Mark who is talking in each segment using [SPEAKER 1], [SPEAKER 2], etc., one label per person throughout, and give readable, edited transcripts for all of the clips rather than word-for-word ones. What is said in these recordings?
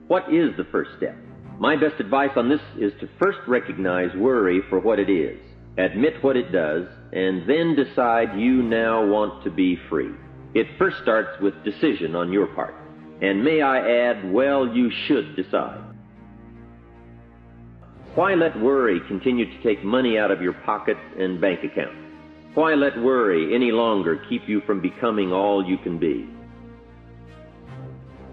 [SPEAKER 1] What is the first step? My best advice on this is to first recognize worry for what it is, admit what it does, and then decide you now want to be free. It first starts with decision on your part. And may I add, well, you should decide. Why let worry continue to take money out of your pocket and bank account? Why let worry any longer keep you from becoming all you can be?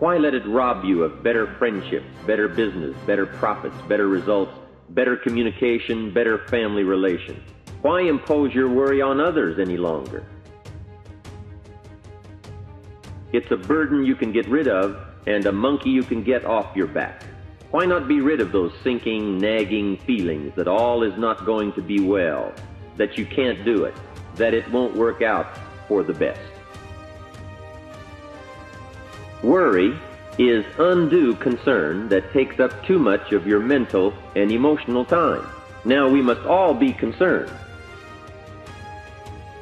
[SPEAKER 1] Why let it rob you of better friendships, better business, better profits, better results, better communication, better family relations? Why impose your worry on others any longer? It's a burden you can get rid of and a monkey you can get off your back. Why not be rid of those sinking, nagging feelings that all is not going to be well, that you can't do it, that it won't work out for the best? Worry is undue concern that takes up too much of your mental and emotional time. Now, we must all be concerned.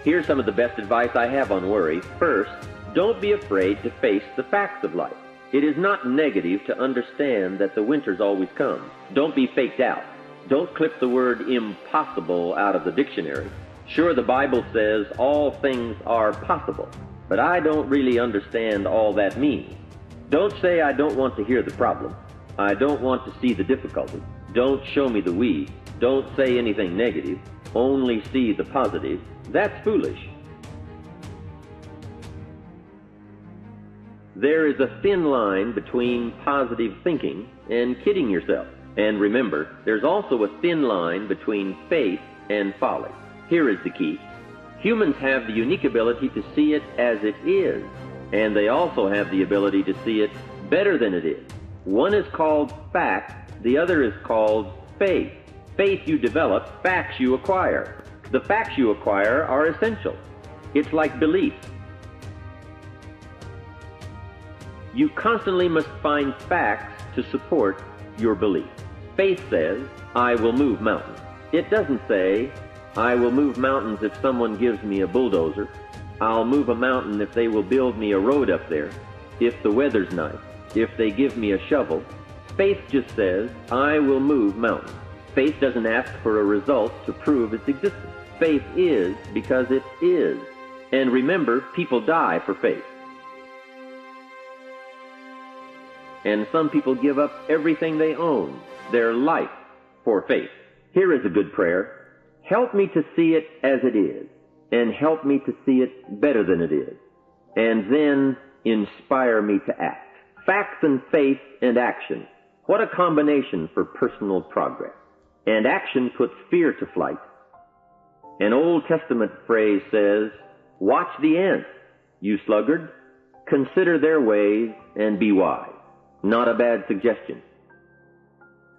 [SPEAKER 1] Here's some of the best advice I have on worry. First, don't be afraid to face the facts of life. It is not negative to understand that the winters always come. Don't be faked out. Don't clip the word impossible out of the dictionary. Sure, the Bible says all things are possible, but I don't really understand all that means. Don't say I don't want to hear the problem. I don't want to see the difficulty. Don't show me the weeds. Don't say anything negative. Only see the positive. That's foolish. There is a thin line between positive thinking and kidding yourself. And remember, there's also a thin line between faith and folly. Here is the key. Humans have the unique ability to see it as it is, and they also have the ability to see it better than it is. One is called fact, the other is called faith. Faith you develop, facts you acquire. The facts you acquire are essential. It's like belief. You constantly must find facts to support your belief. Faith says, I will move mountains. It doesn't say, I will move mountains if someone gives me a bulldozer. I'll move a mountain if they will build me a road up there, if the weather's nice, if they give me a shovel. Faith just says, I will move mountains. Faith doesn't ask for a result to prove its existence. Faith is because it is. And remember, people die for faith. And some people give up everything they own, their life, for faith. Here is a good prayer. Help me to see it as it is, and help me to see it better than it is, and then inspire me to act. Facts and faith and action. What a combination for personal progress. And action puts fear to flight. An Old Testament phrase says, watch the ants, you sluggard. Consider their ways and be wise. Not a bad suggestion.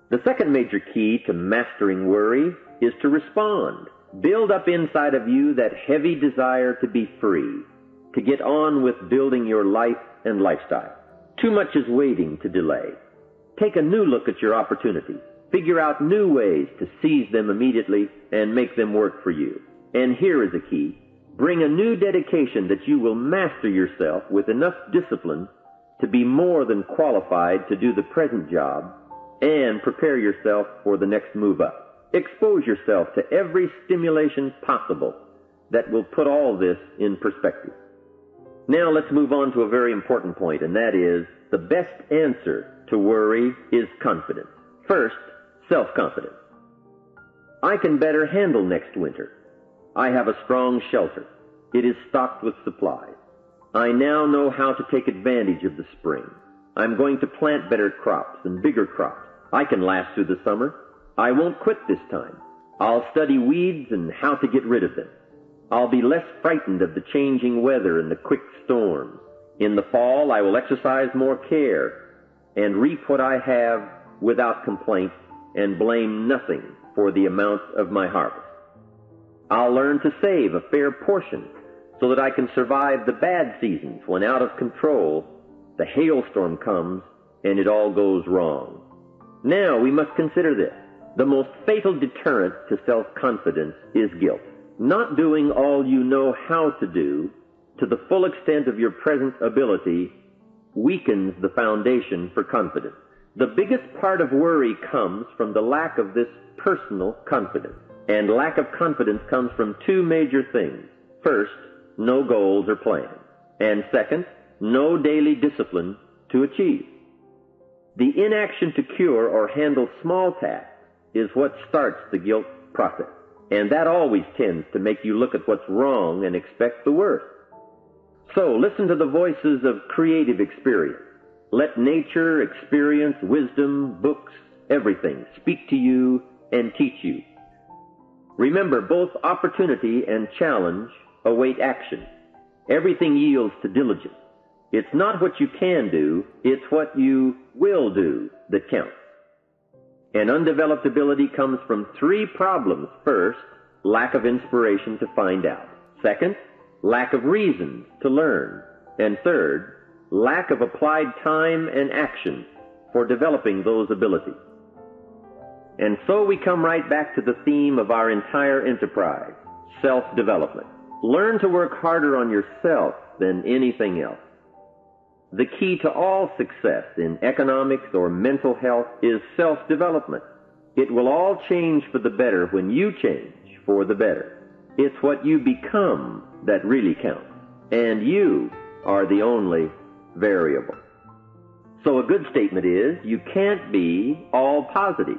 [SPEAKER 1] The second major key to mastering worry is to respond. Build up inside of you that heavy desire to be free, to get on with building your life and lifestyle. Too much is waiting to delay. Take a new look at your opportunities. Figure out new ways to seize them immediately and make them work for you. And here is a key. Bring a new dedication that you will master yourself with enough discipline to be more than qualified to do the present job and prepare yourself for the next move up. Expose yourself to every stimulation possible that will put all this in perspective. Now let's move on to a very important point, and that is the best answer to worry is confidence. First, self-confidence. I can better handle next winter. I have a strong shelter. It is stocked with supplies. I now know how to take advantage of the spring. I'm going to plant better crops and bigger crops. I can last through the summer. I won't quit this time. I'll study weeds and how to get rid of them. I'll be less frightened of the changing weather and the quick storms. In the fall, I will exercise more care and reap what I have without complaint and blame nothing for the amount of my harvest. I'll learn to save a fair portion so that I can survive the bad seasons when out of control the hailstorm comes and it all goes wrong. Now we must consider this. The most fatal deterrent to self-confidence is guilt. Not doing all you know how to do to the full extent of your present ability weakens the foundation for confidence. The biggest part of worry comes from the lack of this personal confidence. And lack of confidence comes from two major things. First, no goals or plans. And second, no daily discipline to achieve. The inaction to cure or handle small tasks is what starts the guilt process. And that always tends to make you look at what's wrong and expect the worst. So listen to the voices of creative experience. Let nature, experience, wisdom, books, everything speak to you and teach you. Remember, both opportunity and challenge await action. Everything yields to diligence. It's not what you can do, it's what you will do that counts. And undeveloped ability comes from three problems. First, lack of inspiration to find out. Second, lack of reasons to learn. And third, lack of applied time and action for developing those abilities. And so we come right back to the theme of our entire enterprise, self-development. Learn to work harder on yourself than anything else. The key to all success in economics or mental health is self-development. It will all change for the better when you change for the better. It's what you become that really counts. And you are the only variable. So a good statement is, you can't be all positive.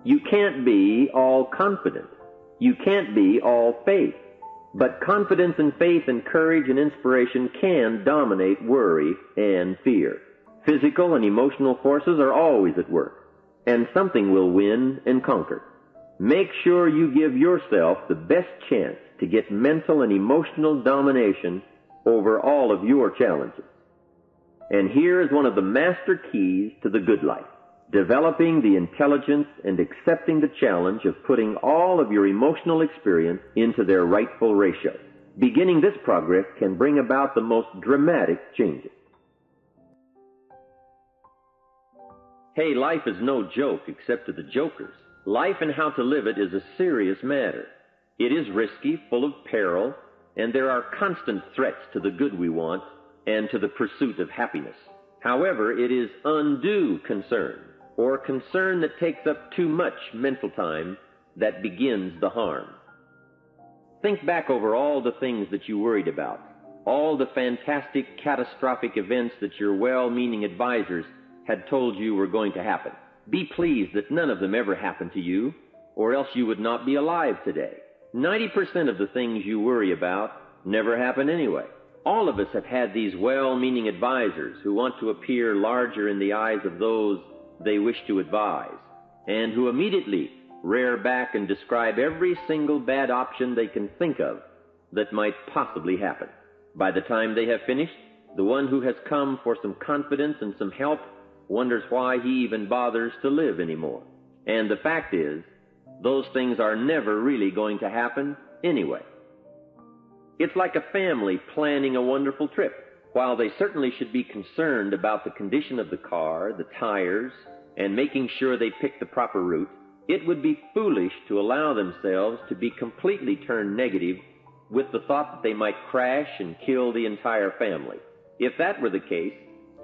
[SPEAKER 1] You can't be all confident. You can't be all faith. But confidence and faith and courage and inspiration can dominate worry and fear. Physical and emotional forces are always at work, and something will win and conquer. Make sure you give yourself the best chance to get mental and emotional domination over all of your challenges. And here is one of the master keys to the good life: developing the intelligence and accepting the challenge of putting all of your emotional experience into their rightful ratio. Beginning this progress can bring about the most dramatic changes. Hey, life is no joke except to the jokers. Life and how to live it is a serious matter. It is risky, full of peril, and there are constant threats to the good we want and to the pursuit of happiness. However, it is undue concern, or concern that takes up too much mental time, that begins the harm. Think back over all the things that you worried about, all the fantastic, catastrophic events that your well-meaning advisors had told you were going to happen. Be pleased that none of them ever happened to you, or else you would not be alive today. 90% of the things you worry about never happen anyway. All of us have had these well-meaning advisors who want to appear larger in the eyes of those they wish to advise, and who immediately rear back and describe every single bad option they can think of that might possibly happen. By the time they have finished, the one who has come for some confidence and some help wonders why he even bothers to live anymore. And the fact is, those things are never really going to happen anyway. It's like a family planning a wonderful trip. While they certainly should be concerned about the condition of the car, the tires, and making sure they pick the proper route, it would be foolish to allow themselves to be completely turned negative with the thought that they might crash and kill the entire family. If that were the case,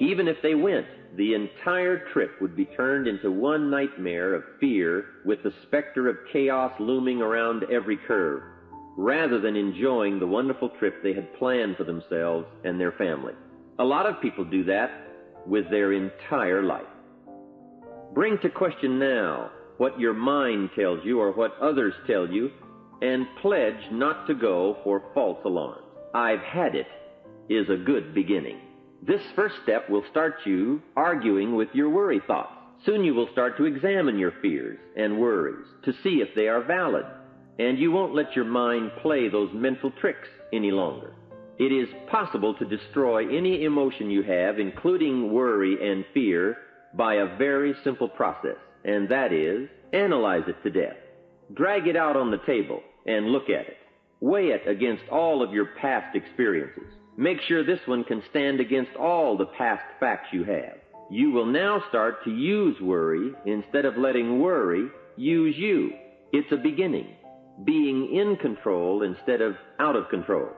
[SPEAKER 1] even if they went, the entire trip would be turned into one nightmare of fear with the specter of chaos looming around every curve, rather than enjoying the wonderful trip they had planned for themselves and their family. A lot of people do that with their entire life. Bring to question now what your mind tells you or what others tell you, and pledge not to go for false alarms. "I've had it" is a good beginning. This first step will start you arguing with your worry thoughts. Soon you will start to examine your fears and worries to see if they are valid, and you won't let your mind play those mental tricks any longer. It is possible to destroy any emotion you have, including worry and fear, by a very simple process, and that is, analyze it to death. Drag it out on the table and look at it. Weigh it against all of your past experiences. Make sure this one can stand against all the past facts you have. You will now start to use worry instead of letting worry use you. It's a beginning, being in control instead of out of control.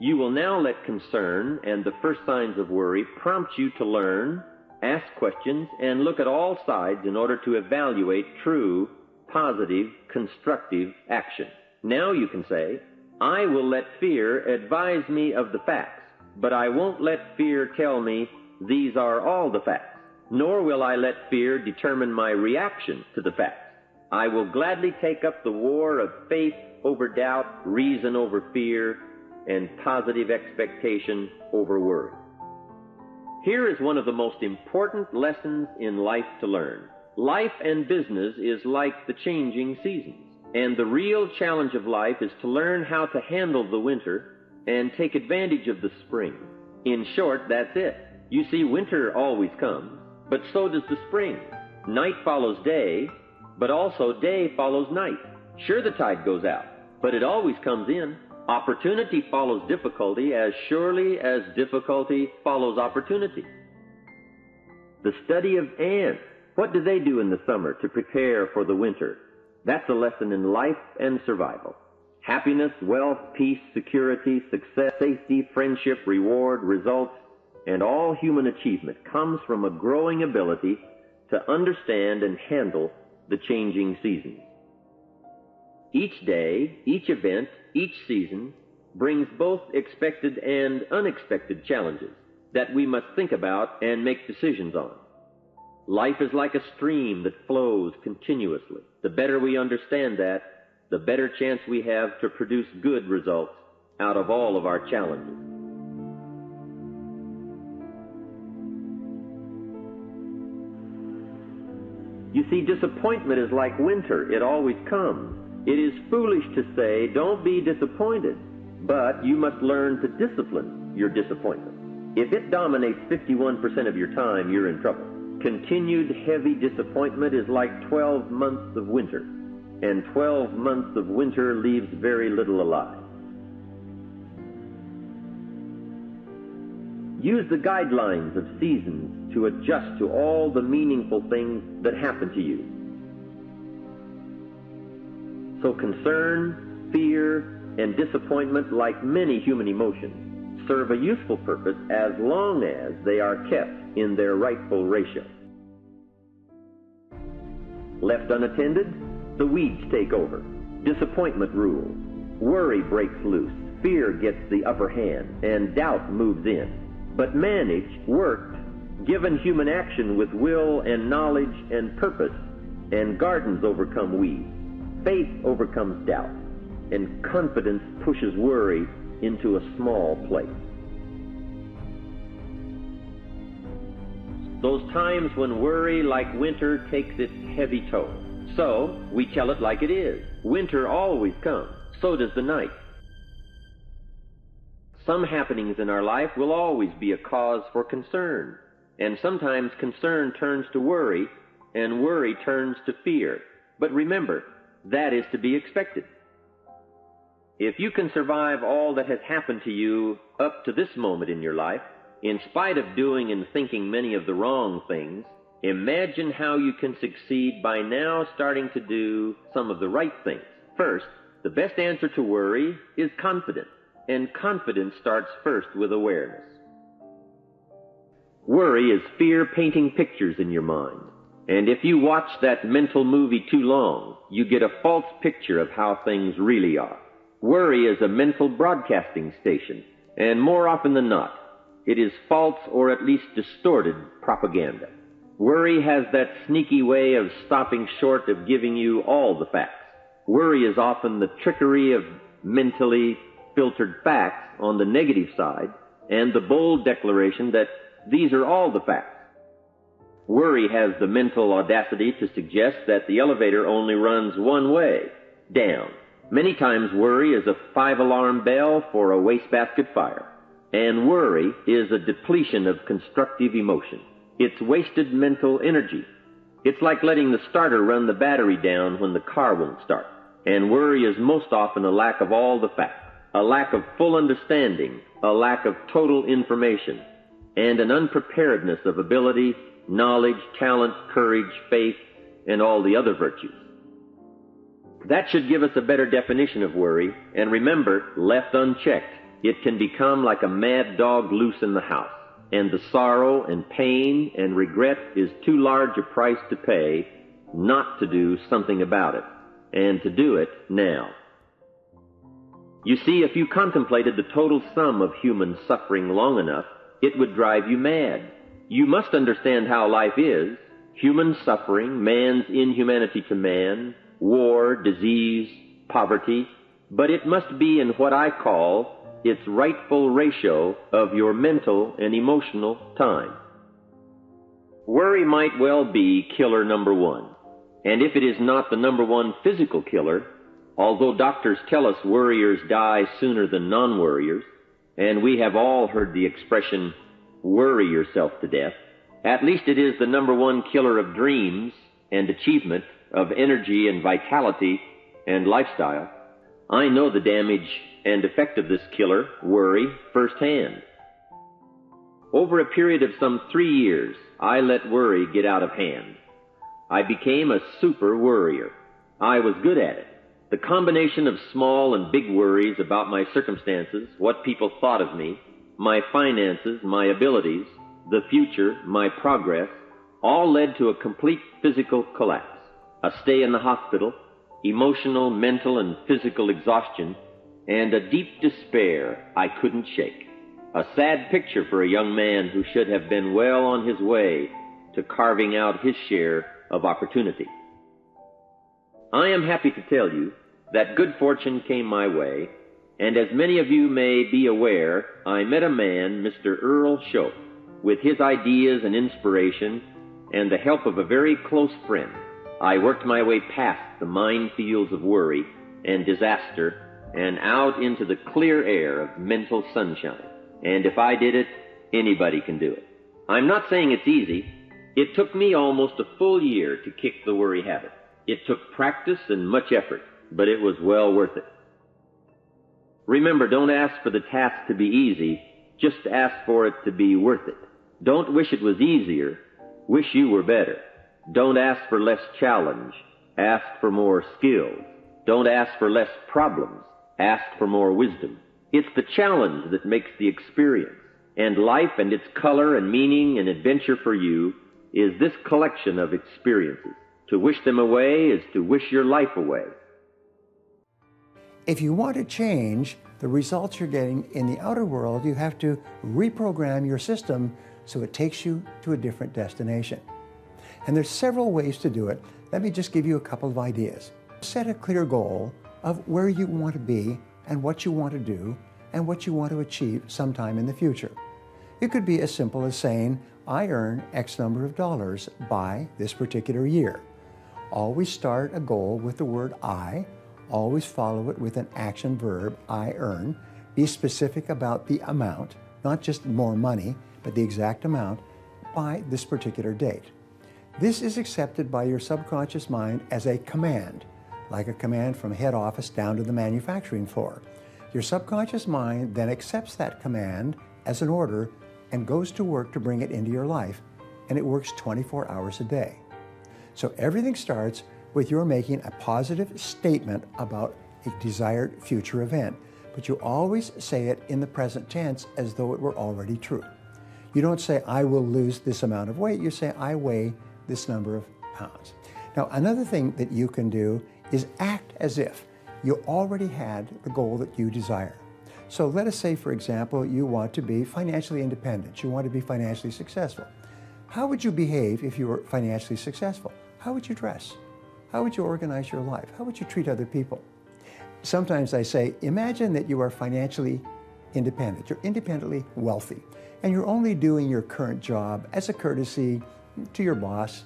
[SPEAKER 1] You will now let concern and the first signs of worry prompt you to learn, ask questions, and look at all sides in order to evaluate true, positive, constructive action. Now you can say, I will let fear advise me of the facts, but I won't let fear tell me these are all the facts, nor will I let fear determine my reaction to the facts. I will gladly take up the war of faith over doubt, reason over fear, and positive expectation over worry. Here is one of the most important lessons in life to learn. Life and business is like the changing seasons, and the real challenge of life is to learn how to handle the winter and take advantage of the spring. In short, that's it. You see, winter always comes, but so does the spring. Night follows day, but also day follows night. Sure, the tide goes out, but it always comes in. Opportunity follows difficulty as surely as difficulty follows opportunity. The study of ants. What do they do in the summer to prepare for the winter? That's a lesson in life and survival. Happiness, wealth, peace, security, success, safety, friendship, reward, results, and all human achievement comes from a growing ability to understand and handle the changing seasons. Each day, each event, each season brings both expected and unexpected challenges that we must think about and make decisions on. Life is like a stream that flows continuously. The better we understand that, the better chance we have to produce good results out of all of our challenges. You see, disappointment is like winter. It always comes. It is foolish to say, don't be disappointed, but you must learn to discipline your disappointment. If it dominates 51% of your time, you're in trouble. Continued heavy disappointment is like 12 months of winter, and 12 months of winter leaves very little alive. Use the guidelines of seasons to adjust to all the meaningful things that happen to you. So concern, fear, and disappointment, like many human emotions, serve a useful purpose as long as they are kept in their rightful ratio. Left unattended, the weeds take over. Disappointment rules. Worry breaks loose. Fear gets the upper hand, and doubt moves in. But managed, worked, given human action with will and knowledge and purpose, and gardens overcome weeds. Faith overcomes doubt, and confidence pushes worry into a small place. Those times when worry, like winter, takes its heavy toll. So, we tell it like it is. Winter always comes. So does the night. Some happenings in our life will always be a cause for concern. And sometimes concern turns to worry, and worry turns to fear. But remember, that is to be expected. If you can survive all that has happened to you up to this moment in your life, in spite of doing and thinking many of the wrong things, imagine how you can succeed by now starting to do some of the right things. First, the best answer to worry is confidence, and confidence starts first with awareness. Worry is fear painting pictures in your mind, and if you watch that mental movie too long, you get a false picture of how things really are. Worry is a mental broadcasting station, and more often than not, it is false or at least distorted propaganda. Worry has that sneaky way of stopping short of giving you all the facts. Worry is often the trickery of mentally filtered facts on the negative side and the bold declaration that these are all the facts. Worry has the mental audacity to suggest that the elevator only runs one way, down. Many times worry is a 5-alarm bell for a wastebasket fire. And worry is a depletion of constructive emotion. It's wasted mental energy. It's like letting the starter run the battery down when the car won't start. And worry is most often a lack of all the facts, a lack of full understanding, a lack of total information, and an unpreparedness of ability, knowledge, talent, courage, faith, and all the other virtues. That should give us a better definition of worry, and remember, left unchecked, it can become like a mad dog loose in the house. and the sorrow and pain and regret is too large a price to pay not to do something about it, and to do it now. You see, if you contemplated the total sum of human suffering long enough, it would drive you mad. You must understand how life is: human suffering, man's inhumanity to man, war, disease, poverty, but it must be in what I call its rightful ratio of your mental and emotional time. Worry might well be killer number one, and if it is not the number one physical killer, although doctors tell us worriers die sooner than non-worriers, and we have all heard the expression, worry yourself to death, at least it is the number one killer of dreams and achievement, of energy and vitality and lifestyle. I know the damage and effect of this killer, worry, firsthand. Over a period of some 3 years, I let worry get out of hand. I became a super worrier. I was good at it. The combination of small and big worries about my circumstances, what people thought of me, my finances, my abilities, the future, my progress, all led to a complete physical collapse, a stay in the hospital, emotional, mental, and physical exhaustion, and a deep despair I couldn't shake. A sad picture for a young man who should have been well on his way to carving out his share of opportunity. I am happy to tell you that good fortune came my way, and as many of you may be aware, I met a man, Mr. Earl Shope, with his ideas and inspiration and the help of a very close friend. I worked my way past the minefields of worry and disaster and out into the clear air of mental sunshine. And if I did it, anybody can do it. I'm not saying it's easy. It took me almost a full year to kick the worry habit. It took practice and much effort, but it was well worth it. Remember, don't ask for the task to be easy, just ask for it to be worth it. Don't wish it was easier, wish you were better. Don't ask for less challenge, ask for more skills. Don't ask for less problems, ask for more wisdom. It's the challenge that makes the experience, and life and its color and meaning and adventure for you is this collection of experiences. To wish them away is to wish your life away.
[SPEAKER 2] If you want to change the results you're getting in the outer world, you have to reprogram your system so it takes you to a different destination. And there's several ways to do it. Let me just give you a couple of ideas. Set a clear goal of where you want to be and what you want to do and what you want to achieve sometime in the future. It could be as simple as saying, I earn X number of dollars by this particular year. Always start a goal with the word I. Always follow it with an action verb, I earn. Be specific about the amount, not just more money, but the exact amount by this particular date. This is accepted by your subconscious mind as a command, like a command from head office down to the manufacturing floor. Your subconscious mind then accepts that command as an order and goes to work to bring it into your life, and it works 24 hours a day. So everything starts with your making a positive statement about a desired future event, but you always say it in the present tense as though it were already true. You don't say, I will lose this amount of weight. You say, I weigh this number of pounds. Now, another thing that you can do is act as if you already had the goal that you desire. So let us say, for example, you want to be financially independent. You want to be financially successful. How would you behave if you were financially successful? How would you dress? How would you organize your life? How would you treat other people? Sometimes I say, imagine that you are financially independent. You're independently wealthy, and you're only doing your current job as a courtesy to your boss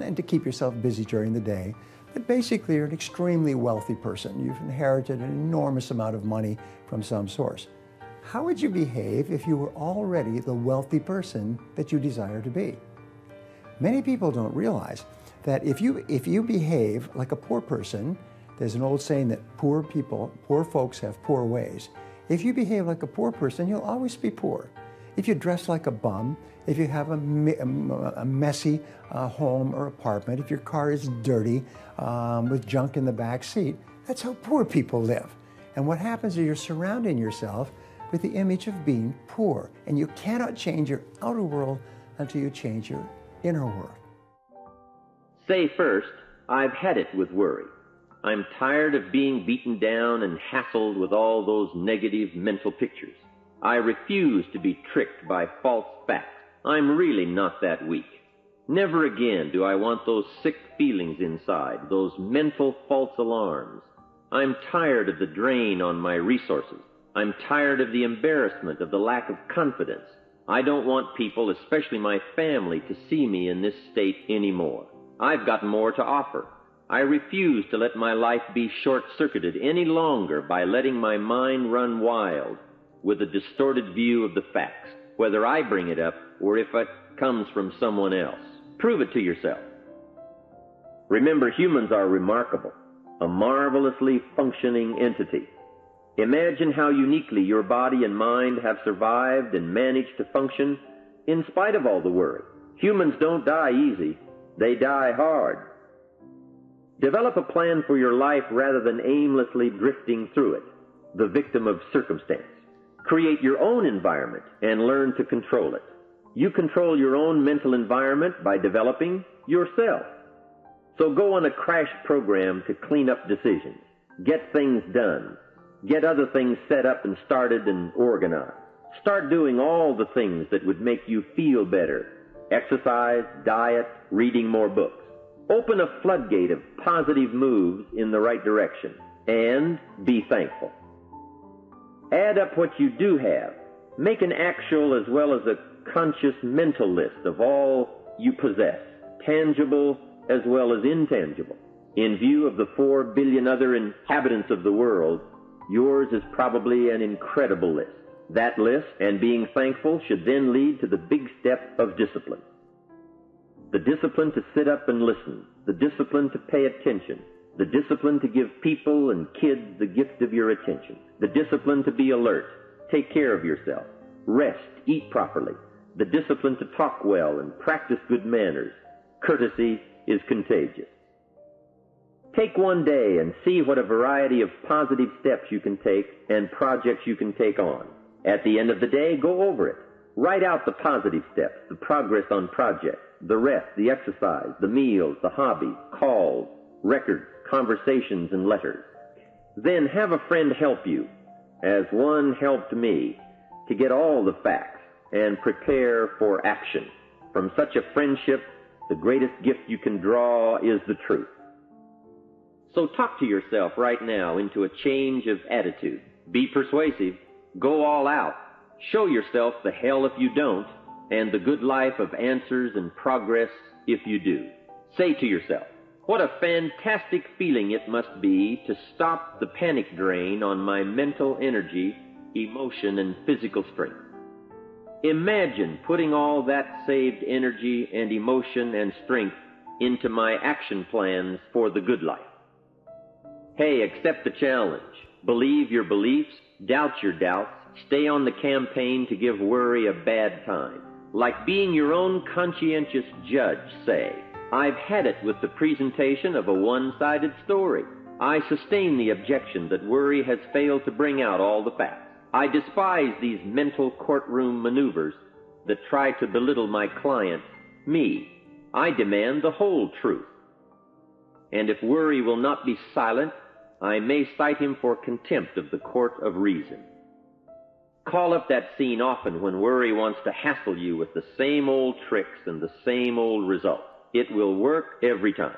[SPEAKER 2] and to keep yourself busy during the day. But basically, you're an extremely wealthy person. You've inherited an enormous amount of money from some source. How would you behave if you were already the wealthy person that you desire to be? Many people don't realize that if you behave like a poor person, there's an old saying that poor folks have poor ways. If you behave like a poor person, you'll always be poor. If you dress like a bum, if you have a messy home or apartment, if your car is dirty with junk in the back seat, that's how poor people live. And what happens is you're surrounding yourself with the image of being poor. And you cannot change your outer world until you change your inner world.
[SPEAKER 1] Say first, I've had it with worry. I'm tired of being beaten down and hassled with all those negative mental pictures. I refuse to be tricked by false facts. I'm really not that weak. Never again do I want those sick feelings inside, those mental false alarms. I'm tired of the drain on my resources. I'm tired of the embarrassment, of the lack of confidence. I don't want people, especially my family, to see me in this state anymore. I've got more to offer. I refuse to let my life be short-circuited any longer by letting my mind run wild with a distorted view of the facts, whether I bring it up or if it comes from someone else. Prove it to yourself. Remember, humans are remarkable, a marvelously functioning entity. Imagine how uniquely your body and mind have survived and managed to function in spite of all the worry. Humans don't die easy. They die hard. Develop a plan for your life rather than aimlessly drifting through it, the victim of circumstance. Create your own environment and learn to control it. You control your own mental environment by developing yourself. So go on a crash program to clean up decisions, get things done, get other things set up and started and organized. Start doing all the things that would make you feel better. Exercise, diet, reading more books. Open a floodgate of positive moves in the right direction, and be thankful. Add up what you do have. Make an actual as well as a conscious mental list of all you possess, tangible as well as intangible. In view of the 4 billion other inhabitants of the world, yours is probably an incredible list. That list and being thankful should then lead to the big step of discipline. The discipline to sit up and listen, the discipline to pay attention, the discipline to give people and kids the gift of your attention, the discipline to be alert, take care of yourself, rest, eat properly, the discipline to talk well and practice good manners. Courtesy is contagious. Take one day and see what a variety of positive steps you can take and projects you can take on. At the end of the day, go over it. Write out the positive steps, the progress on projects, the rest, the exercise, the meals, the hobbies, calls, records, conversations, and letters. Then have a friend help you, as one helped me, to get all the facts and prepare for action. From such a friendship, the greatest gift you can draw is the truth. So talk to yourself right now into a change of attitude. Be persuasive. Go all out. Show yourself the hell if you don't, and the good life of answers and progress if you do. Say to yourself, what a fantastic feeling it must be to stop the panic drain on my mental energy, emotion, and physical strength. Imagine putting all that saved energy and emotion and strength into my action plans for the good life. Hey, accept the challenge. Believe your beliefs, doubt your doubts, stay on the campaign to give worry a bad time. Like being your own conscientious judge, say, I've had it with the presentation of a one-sided story. I sustain the objection that worry has failed to bring out all the facts. I despise these mental courtroom maneuvers that try to belittle my client, me. I demand the whole truth. And if worry will not be silent, I may cite him for contempt of the court of reason. Call up that scene often when worry wants to hassle you with the same old tricks and the same old results. It will work every time.